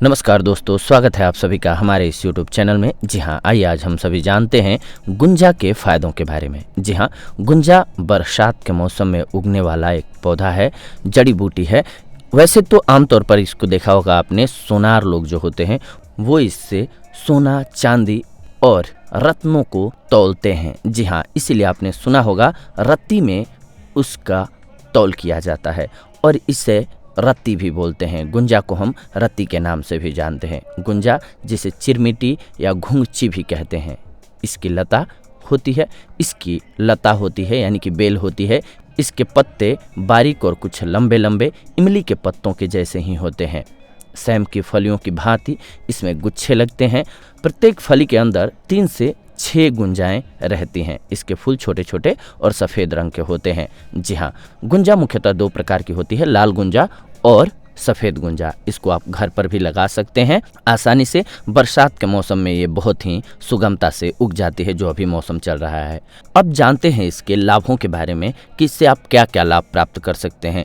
नमस्कार दोस्तों, स्वागत है आप सभी का हमारे इस YouTube चैनल में। जी हाँ, आइए आज हम सभी जानते हैं गुंजा के फायदों के बारे में। जी हाँ, गुंजा बरसात के मौसम में उगने वाला एक पौधा है, जड़ी बूटी है। वैसे तो आमतौर पर इसको देखा होगा आपने, सोनार लोग जो होते हैं वो इससे सोना, चांदी और रत्नों को तौलते हैं। जी हाँ, इसीलिए आपने सुना होगा रत्ती में उसका तौल किया जाता है और इसे रत्ती भी बोलते हैं। गुंजा को हम रत्ती के नाम से भी जानते हैं। गुंजा जिसे चिरमिटी या घुंगची भी कहते हैं। इसकी लता होती है यानी कि बेल होती है। इसके पत्ते बारीक और कुछ लंबे लंबे इमली के पत्तों के जैसे ही होते हैं। सैम की फलियों की भांति इसमें गुच्छे लगते हैं। प्रत्येक फली के अंदर 3 से 6 गुंजाएं रहती हैं। इसके फूल छोटे छोटे और सफ़ेद रंग के होते हैं। जी हाँ, गुंजा मुख्यतः 2 प्रकार की होती है, लाल गुंजा और सफ़ेद गुंजा। इसको आप घर पर भी लगा सकते हैं आसानी से। बरसात के मौसम में ये बहुत ही सुगमता से उग जाती है, जो अभी मौसम चल रहा है। अब जानते हैं इसके लाभों के बारे में कि इससे आप क्या क्या लाभ प्राप्त कर सकते हैं।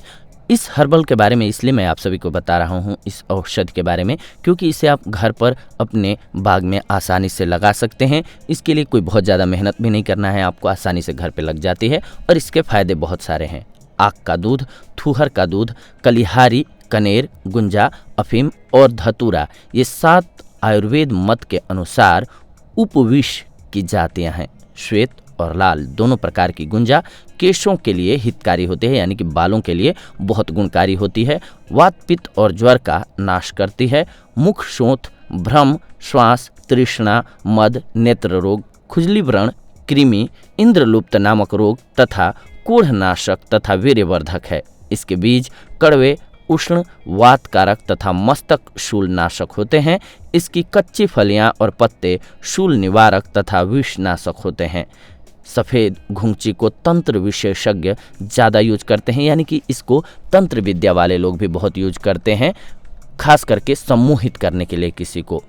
इस हर्बल के बारे में इसलिए मैं आप सभी को बता रहा हूँ, इस औषधि के बारे में, क्योंकि इसे आप घर पर अपने बाग में आसानी से लगा सकते हैं। इसके लिए कोई बहुत ज़्यादा मेहनत भी नहीं करना है, आपको आसानी से घर पे लग जाती है और इसके फायदे बहुत सारे हैं। आक का दूध, थूहर का दूध, कलिहारी, कनेर, गुंजा, अफीम और धतूरा, ये 7 आयुर्वेद मत के अनुसार उपविष की जातियाँ हैं। श्वेत और लाल दोनों प्रकार की गुंजा केशों के लिए हितकारी होते हैं, यानी कि बालों के लिए बहुत गुणकारी होती है। वात, पित्त और ज्वर का नाश करती है। मुख शोथ, भ्रम, श्वास, तृष्णा, मद, नेत्र रोग, खुजली व्रण, कृमि, इंद्रलुप्त नामक रोग तथा कोढ़नाशक तथा वीर्यवर्धक है। इसके बीज कड़वे, उष्ण, वातकारक तथा मस्तक शूल नाशक होते हैं। इसकी कच्ची फलियां और पत्ते शूल निवारक तथा विषनाशक होते हैं। सफ़ेद घुंगची को तंत्र विशेषज्ञ ज़्यादा यूज करते हैं, यानी कि इसको तंत्र विद्या वाले लोग भी बहुत यूज करते हैं, खास करके सम्मोहित करने के लिए किसी को।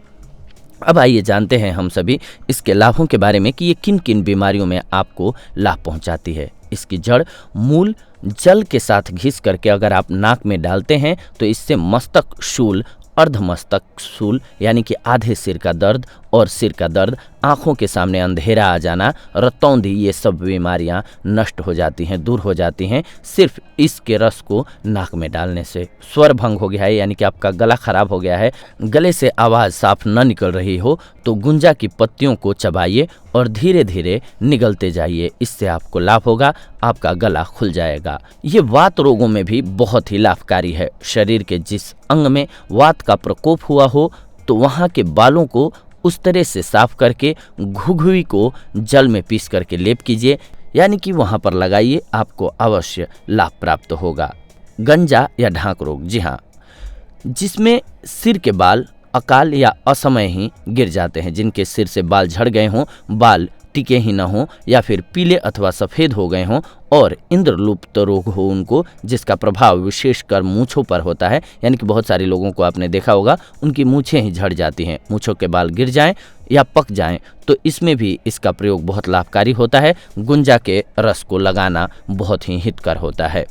अब आइए जानते हैं हम सभी इसके लाभों के बारे में कि ये किन किन बीमारियों में आपको लाभ पहुंचाती है। इसकी जड़ मूल जल के साथ घिस करके अगर आप नाक में डालते हैं तो इससे मस्तक शूल, अर्धमस्तक शूल यानी कि आधे सिर का दर्द और सिर का दर्द, आँखों के सामने अंधेरा आ जाना, रतौंधी, ये सब बीमारियां नष्ट हो जाती हैं, दूर हो जाती हैं सिर्फ इसके रस को नाक में डालने से। स्वर भंग हो गया है, यानी कि आपका गला खराब हो गया है, गले से आवाज़ साफ न निकल रही हो, तो गुंजा की पत्तियों को चबाइए और धीरे धीरे निगलते जाइए। इससे आपको लाभ होगा, आपका गला खुल जाएगा। ये वात रोगों में भी बहुत ही लाभकारी है। शरीर के जिस अंग में वात का प्रकोप हुआ हो तो वहाँ के बालों को उस तरह से साफ करके घुघुई को जल में पीस करके लेप कीजिए, यानी कि वहाँ पर लगाइए, आपको अवश्य लाभ प्राप्त होगा। गंजा या ढाक रोग, जी हाँ, जिसमें सिर के बाल अकाल या असमय ही गिर जाते हैं, जिनके सिर से बाल झड़ गए हों, बाल टिके ही न हों या फिर पीले अथवा सफ़ेद हो गए हों और इंद्रलुप्त रोग हो उनको, जिसका प्रभाव विशेषकर मूँछों पर होता है। यानी कि बहुत सारे लोगों को आपने देखा होगा उनकी मूँछें ही झड़ जाती हैं, मूँछों के बाल गिर जाएं या पक जाएं, तो इसमें भी इसका प्रयोग बहुत लाभकारी होता है। गुंजा के रस को लगाना बहुत ही हितकर होता है।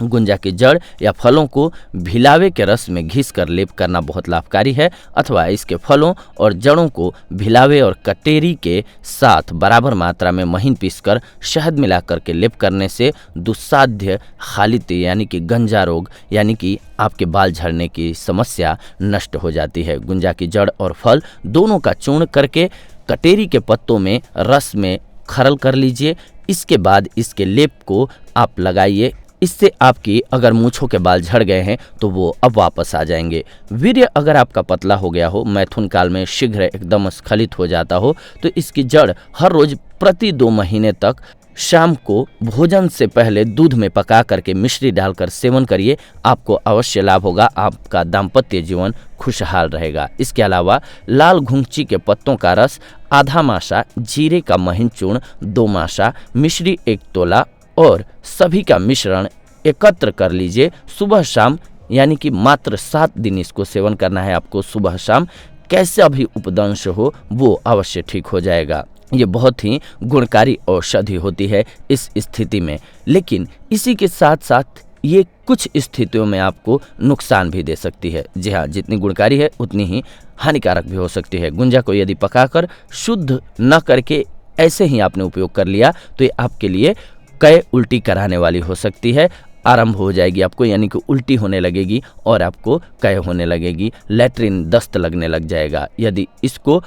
गुंजा की जड़ या फलों को भिलावे के रस में घिस कर लेप करना बहुत लाभकारी है, अथवा इसके फलों और जड़ों को भिलावे और कटेरी के साथ बराबर मात्रा में महीन पीसकर शहद मिलाकर के लेप करने से दुस्साध्य खालिती यानी कि गंजा रोग यानी कि आपके बाल झड़ने की समस्या नष्ट हो जाती है। गुंजा की जड़ और फल दोनों का चूर्ण करके कटेरी के पत्तों में रस में खरल कर लीजिए। इसके बाद इसके लेप को आप लगाइए। इससे आपकी अगर मूँछों के बाल झड़ गए हैं तो वो अब वापस आ जाएंगे। वीर्य अगर आपका पतला हो गया हो, मैथुन काल में शीघ्र एकदम स्खलित हो जाता हो, तो इसकी जड़ हर रोज प्रति 2 महीने तक शाम को भोजन से पहले दूध में पका करके मिश्री डालकर सेवन करिए, आपको अवश्य लाभ होगा, आपका दाम्पत्य जीवन खुशहाल रहेगा। इसके अलावा लाल घुंगची के पत्तों का रस आधा माशा, जीरे का महीन चूर्ण 2 माशा, मिश्री 1 तोला और सभी का मिश्रण एकत्र कर लीजिए। सुबह शाम यानी कि मात्र 7 दिन इसको सेवन करना है आपको, सुबह शाम। कैसा भी उपदंश हो वो अवश्य ठीक हो जाएगा। ये बहुत ही गुणकारी औषधि होती है इस स्थिति में। लेकिन इसी के साथ साथ ये कुछ स्थितियों में आपको नुकसान भी दे सकती है। जी हाँ, जितनी गुणकारी है उतनी ही हानिकारक भी हो सकती है। गुंजा को यदि पकाकर शुद्ध न करके ऐसे ही आपने उपयोग कर लिया तो ये आपके लिए कई उल्टी कराने वाली हो सकती है। आरंभ हो जाएगी आपको, यानी कि उल्टी होने लगेगी और आपको कय होने लगेगी, लैट्रिन दस्त लगने लग जाएगा। यदि इसको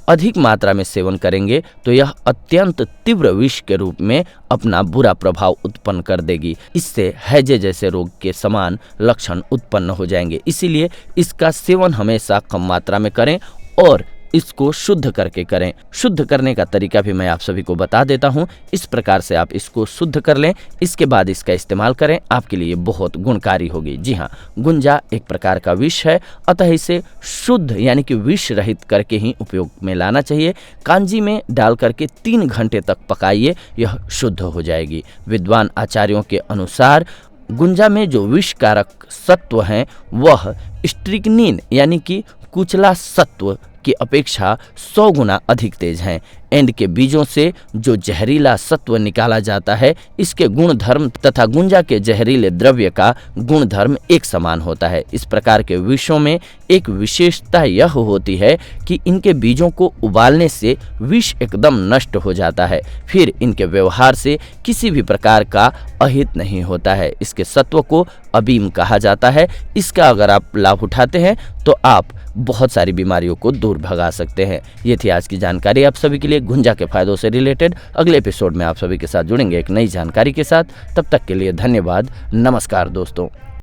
अधिक मात्रा में सेवन करेंगे तो यह अत्यंत तीव्र विष के रूप में अपना बुरा प्रभाव उत्पन्न कर देगी। इससे हैजे जैसे रोग के समान लक्षण उत्पन्न हो जाएंगे। इसीलिए इसका सेवन हमेशा कम मात्रा में करें और इसको शुद्ध करके करें। शुद्ध करने का तरीका भी मैं आप सभी को बता देता हूं। इस प्रकार से आप इसको शुद्ध कर लें, इसके बाद इसका इस्तेमाल करें, आपके लिए बहुत गुणकारी होगी। जी हाँ, गुंजा एक प्रकार का विष है, अतः इसे शुद्ध यानी कि विष रहित करके ही उपयोग में लाना चाहिए। कांजी में डाल करके 3 घंटे तक पकाइए, यह शुद्ध हो जाएगी। विद्वान आचार्यों के अनुसार गुंजा में जो विषकारक सत्व हैं वह स्ट्रिक्निन यानी कि कुचला सत्व की अपेक्षा 100 गुना अधिक तेज हैं। एंड के बीजों से जो जहरीला सत्व निकाला जाता है, इसके गुणधर्म तथा गुंजा के जहरीले द्रव्य का गुणधर्म एक समान होता है। इस प्रकार के विषयों में एक विशेषता यह होती है कि इनके बीजों को उबालने से विष एकदम नष्ट हो जाता है, फिर इनके व्यवहार से किसी भी प्रकार का अहित नहीं होता है। इसके सत्व को अबीम कहा जाता है। इसका अगर आप लाभ उठाते हैं तो आप बहुत सारी बीमारियों को दूर भगा सकते हैं। ये थी आज की जानकारी आप सभी के लिए गुंजा के फायदों से रिलेटेड। अगले एपिसोड में आप सभी के साथ जुड़ेंगे एक नई जानकारी के साथ। तब तक के लिए धन्यवाद। नमस्कार दोस्तों।